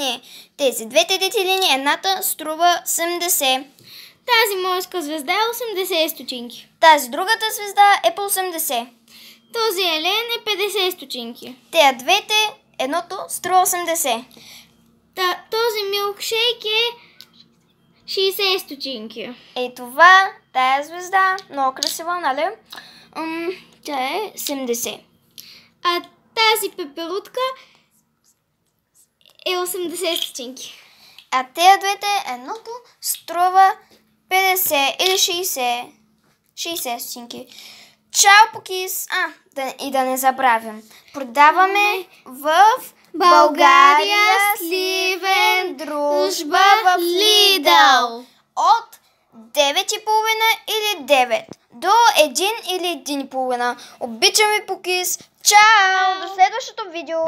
линии. Тези двете дети линии, едната струва 70. Тази морска звезда е 80 стотинки. Тази другата звезда е по 80. Този елен е 50 стотинки. Тея двете, едното струва 80. Този милкшейк е 60 стотинки. Ей това, тая звезда, много красива, нали? Тя е 70. А тази пеперутка е 80 стотинки. А тея двете, едното струва 50 или 60. 60 стотинки. Чао, покис! И да не забравям. Продаваме в България, Сливен, Дружба в Lidl. От 9:30 или 9 до 1 или 1:30. Обичаме, покис! Чао! До следващото видео!